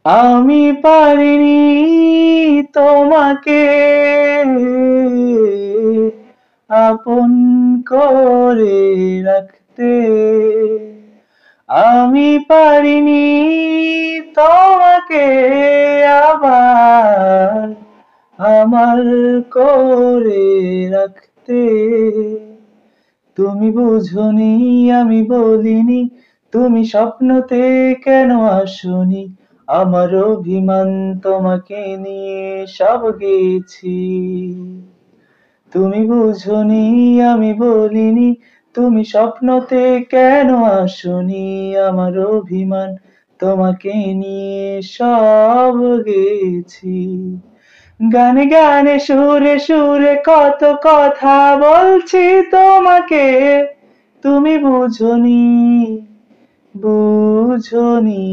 আমি পারিনি তোমাকে আপন করে রাখতে, আমি পারিনি তোমাকে আবার আমার করে রাখতে। তুমি বুঝনি আমি বলিনি, তুমি স্বপ্নতে কেন আসনি, আমার অভিমান তোমাকে নিয়ে সব গেছি। তুমি বুঝনি আমি বলিনি, তুমি স্বপ্নতে কেন আসনি, আমার অভিমান তোমাকে নিয়ে সব গেছি। গানে গানে সুরে সুরে কত কথা বলছি তোমাকে, তুমি বুঝনি, বুঝনি।